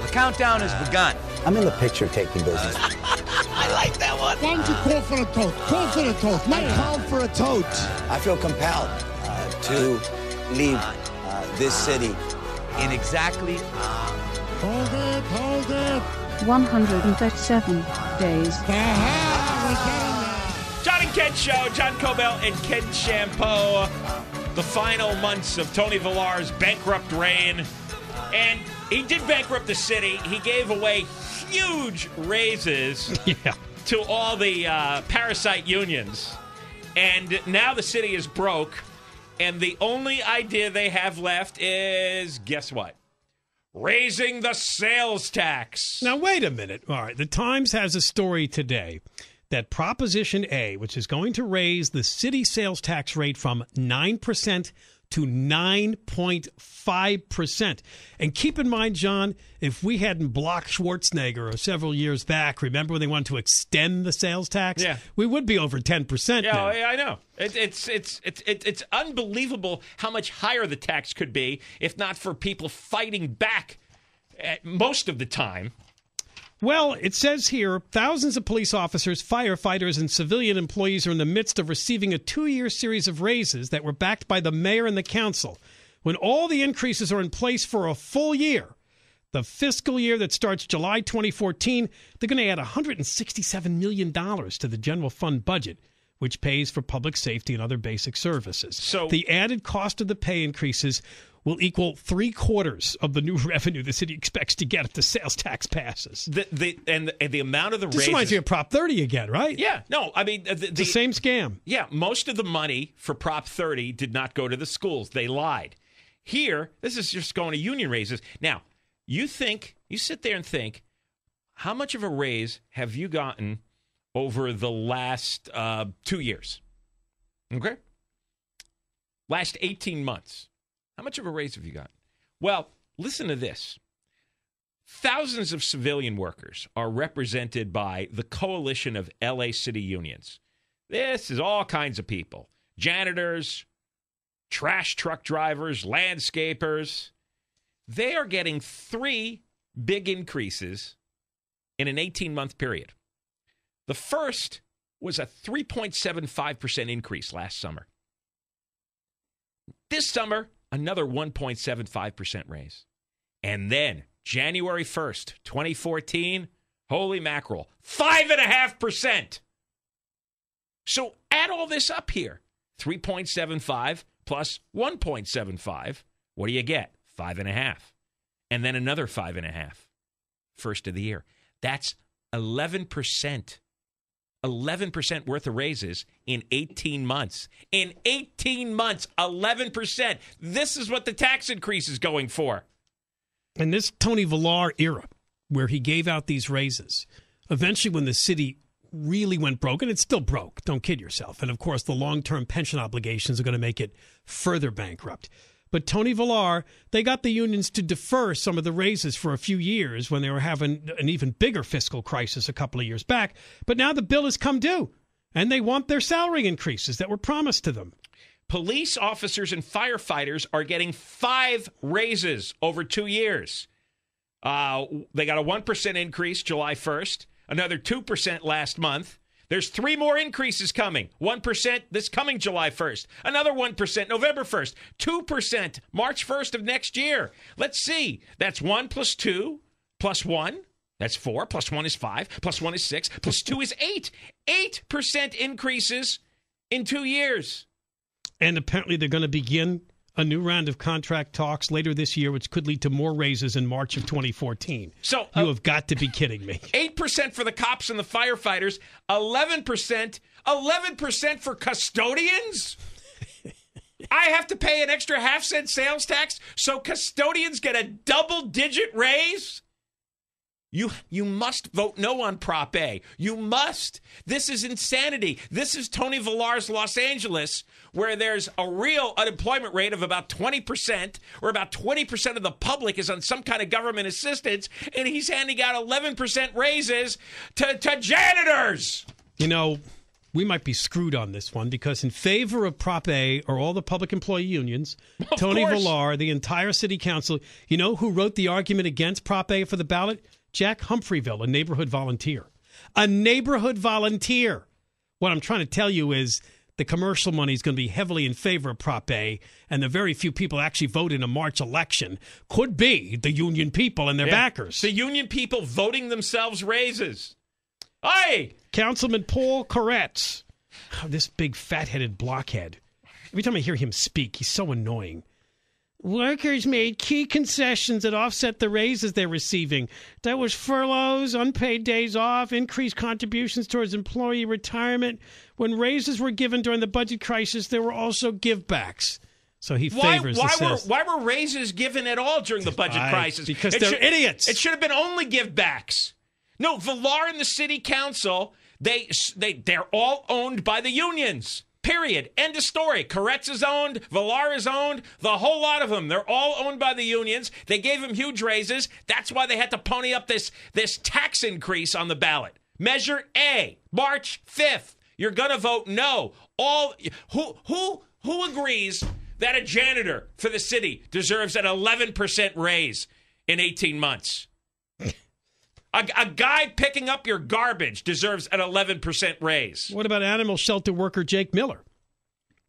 The countdown has begun. I'm in the picture-taking business. I like that one. Why don't you call for a tote? Call for a tote. Not call for a tote. I feel compelled to leave this city. In exactly... Hold it. 137 days. John and Ken Show. John Cobell and Ken Shampoo. The final months of Tony Villar's bankrupt reign. And he did bankrupt the city. He gave away huge raises to all the parasite unions. And now the city is broke. And the only idea they have left is, guess what? Raising the sales tax. Now, wait a minute. All right. The Times has a story today that Proposition A, which is going to raise the city sales tax rate from 9% to 9.5%. And keep in mind, John, if we hadn't blocked Schwarzenegger several years back, remember when they wanted to extend the sales tax? Yeah. We would be over 10% now. Yeah, I know. It's unbelievable how much higher the tax could be if not for people fighting back most of the time. Well, it says here, thousands of police officers, firefighters, and civilian employees are in the midst of receiving a 2-year series of raises that were backed by the mayor and the council. When all the increases are in place for a full year, the fiscal year that starts July 2014, they're going to add $167 million to the general fund budget, which pays for public safety and other basic services. So the added cost of the pay increases will equal 3/4 of the new revenue the city expects to get if the sales tax passes. The amount of the raises... This reminds me of Prop 30 again, right? Yeah. No, I mean... It's the same scam. Yeah. Most of the money for Prop 30 did not go to the schools. They lied. Here, this is just going to union raises. Now, you sit there and think, how much of a raise have you gotten over the last 2 years? Okay? Last 18 months. How much of a raise have you got? Well, listen to this. Thousands of civilian workers are represented by the coalition of LA city unions. This is all kinds of people. Janitors, trash truck drivers, landscapers. They are getting 3 big increases in an 18-month period. The first was a 3.75% increase last summer. This summer, another 1.75% raise. And then, January 1st, 2014, holy mackerel, 5.5%. So add all this up here. 3.75 plus 1.75. What do you get? 5.5. And then another 5.5. First of the year. That's 11%. 11% worth of raises in 18 months. In 18 months, 11%. This is what the tax increase is going for. And this Tony Villar era, where he gave out these raises, eventually when the city really went broke, and it's still broke, don't kid yourself. And, of course, the long-term pension obligations are going to make it further bankrupt. But Tony Villar, they got the unions to defer some of the raises for a few years when they were having an even bigger fiscal crisis a couple of years back. But now the bill has come due, and they want their salary increases that were promised to them. Police officers and firefighters are getting 5 raises over 2 years. They got a 1% increase July 1st, another 2% last month. There's 3 more increases coming. 1% this coming July 1st. Another 1% November 1st. 2% March 1st of next year. Let's see. That's 1 plus 2 plus 1. That's 4. Plus 1 is 5. Plus 1 is 6. Plus 2 is 8. 8% increases in 2 years. And apparently they're going to begin a new round of contract talks later this year, which could lead to more raises in March of 2014. So you have got to be kidding me. 8% for the cops and the firefighters, 11% for custodians? I have to pay an extra half-cent sales tax so custodians get a double-digit raise? You must vote no on Prop A. You must. This is insanity. This is Tony Villar's Los Angeles, where there's a real unemployment rate of about 20%, where about 20% of the public is on some kind of government assistance, and he's handing out 11% raises to janitors. You know, we might be screwed on this one because in favor of Prop A are all the public employee unions, Tony Villar, the entire city council. You know who wrote the argument against Prop A for the ballot? Jack Humphreyville, a neighborhood volunteer. A neighborhood volunteer. What I'm trying to tell you is the commercial money is going to be heavily in favor of Prop A, and the very few people actually vote in a March election could be the union people and their backers. The union people voting themselves raises. Aye! Councilman Paul Koretz. Oh, this big fat-headed blockhead. Every time I hear him speak, he's so annoying. Workers made key concessions that offset the raises they're receiving. That was furloughs, unpaid days off, increased contributions towards employee retirement. When raises were given during the budget crisis, there were also givebacks. So he favors the system. Why were raises given at all during the budget crisis? Because they're idiots. It should have been only givebacks. No, Villar and the city council, they're all owned by the unions. Period. End of story. Koretz is owned. Villar is owned. The whole lot of them. They're all owned by the unions. They gave them huge raises. That's why they had to pony up this tax increase on the ballot. Measure A, March 5th. You're going to vote no. Who agrees that a janitor for the city deserves an 11% raise in 18 months? A guy picking up your garbage deserves an 11% raise. What about animal shelter worker Jake Miller,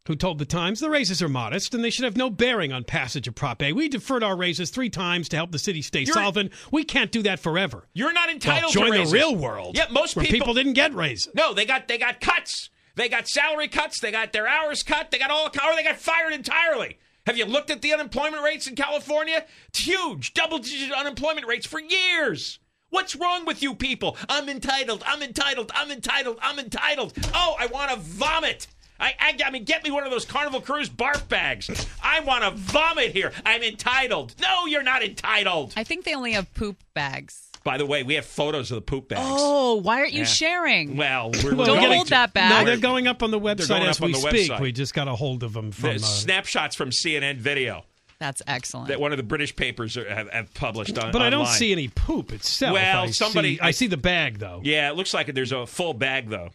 who told the Times the raises are modest and they should have no bearing on passage of Prop A? We deferred our raises 3 times to help the city stay solvent. We can't do that forever. You're not entitled to raises. Join the real world. Yeah, most people didn't get raises. No, they got cuts. They got salary cuts. They got their hours cut. They got they got fired entirely. Have you looked at the unemployment rates in California? It's huge, double-digit unemployment rates for years. What's wrong with you people? I'm entitled. Oh, I want to vomit. I mean, get me one of those Carnival Cruise barf bags. I want to vomit here. I'm entitled. No, you're not entitled. I think they only have poop bags. By the way, we have photos of the poop bags. Oh, why aren't you sharing? Well, don't hold that back. No, they're going up on the website as we speak. We just got a hold of them from snapshots from CNN video. That's excellent. That one of the British papers have published on. But online. I don't see any poop itself. Well, I see the bag though. Yeah, it looks like there's a full bag though.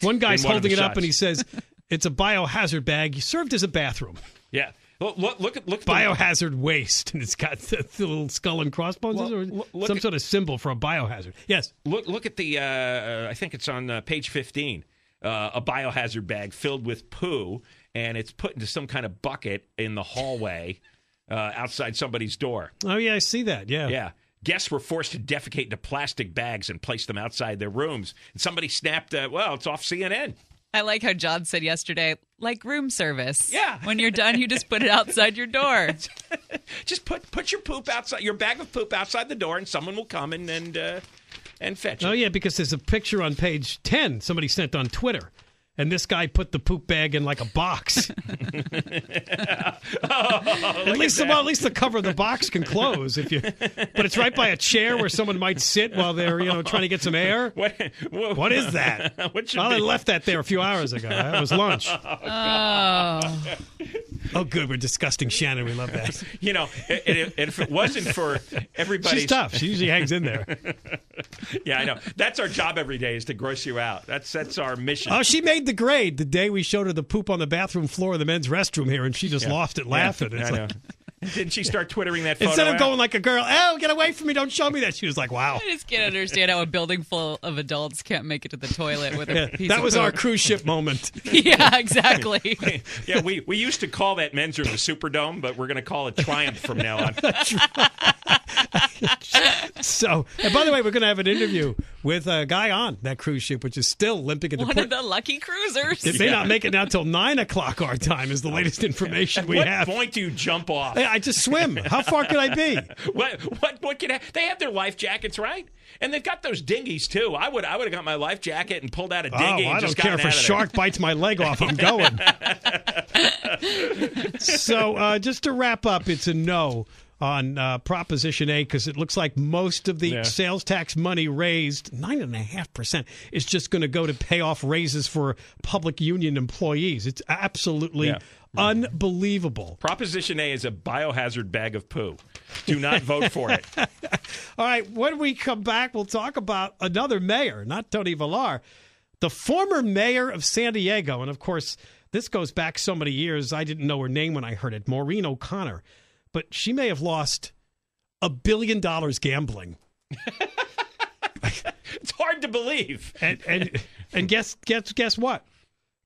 One guy's holding it up and he says it's a biohazard bag. Served as a bathroom. Yeah. Look at biohazard waste, and it's got the little skull and crossbones or some sort of symbol for a biohazard. Yes. Look at the. I think it's on page 15. A biohazard bag filled with poo, and it's put into some kind of bucket in the hallway. Outside somebody's door. Oh, yeah, I see that, yeah. Yeah. Guests were forced to defecate into plastic bags and place them outside their rooms. And somebody snapped, it's off CNN. I like how John said yesterday, like room service. Yeah. When you're done, you just put it outside your door. Just put your poop outside, your bag of poop outside the door, and someone will come and fetch it. Oh, yeah, because there's a picture on page 10 somebody sent on Twitter. And this guy put the poop bag in like a box. At least the cover of the box can close but it's right by a chair where someone might sit while they're trying to get some air. What is that? I left that there a few hours ago. That was lunch. Oh, good. We're disgusting Shannon. We love that. If it wasn't for everybody, she's tough. She usually hangs in there. Yeah, I know. That's our job every day is to gross you out. That's our mission. Oh, she made the grade the day we showed her the poop on the bathroom floor of the men's restroom here, and she just lost it laughing. Yeah, I know. Didn't she start twittering that photo? Instead of going like a girl, oh, get away from me, don't show me that. She was like, wow. I just can't understand how a building full of adults can't make it to the toilet with a piece that of was poop. our cruise ship moment. Yeah, exactly. Yeah, we used to call that men's room the Superdome, but we're going to call it Triumph from now on. So, and by the way, we're going to have an interview with a guy on that cruise ship, which is still limping into one of the lucky cruisers. It may not make it now till 9 o'clock our time is the latest information we have. At what point do you jump off? I just swim. How far could I be? What can they have their life jackets, right? And they've got those dinghies too. I would have got my life jacket and pulled out a dinghy. I don't care if a shark bites my leg off. I'm going. So just to wrap up, it's a no on Proposition A because it looks like most of the sales tax money raised, 9.5%, is just going to go to pay off raises for public union employees. It's absolutely unbelievable. Proposition A is a biohazard bag of poo. Do not vote for it. All right, when we come back, we'll talk about another mayor, not Tony Villar. The former mayor of San Diego, and of course, this goes back so many years, I didn't know her name when I heard it, Maureen O'Connor. But she may have lost $1 billion gambling. It's hard to believe. And guess what?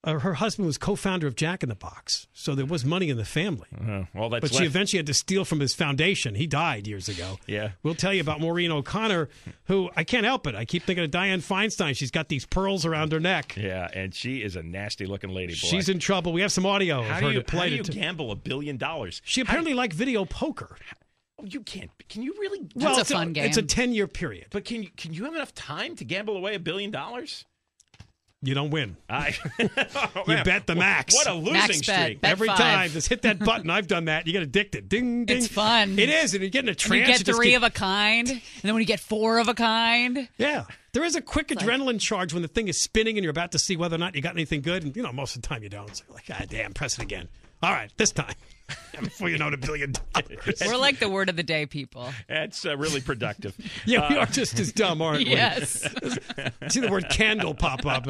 Her husband was co-founder of Jack in the Box, so there was money in the family. Well, that's but she eventually had to steal from his foundation. He died years ago. Yeah. We'll tell you about Maureen O'Connor, who, I can't help it. I keep thinking of Dianne Feinstein. She's got these pearls around her neck. Yeah, and she is a nasty-looking lady, boy. She's in trouble. We have some audio of her to play. How do you gamble $1 billion? She apparently liked video poker. Oh, you can't. Can you really? That's a fun game. It's a 10-year period. But can you have enough time to gamble away $1 billion? You don't win. Oh, you bet the max. What a losing Max bet. streak. Bet Every 5. time. Just hit that button. I've done that. You get addicted. Ding, ding. It's fun. It is. And you get in a And trance. you get 3 of a kind, and then when you get 4 of a kind. Yeah. There is a quick adrenaline charge when the thing is spinning and you're about to see whether or not you got anything good. And, most of the time you don't. So you're like, God damn, press it again. All right, this time. Before you know $1 billion. We're like the word of the day people. That's really productive. Yeah, we are just as dumb, aren't we? Yes. See the word candle pop up.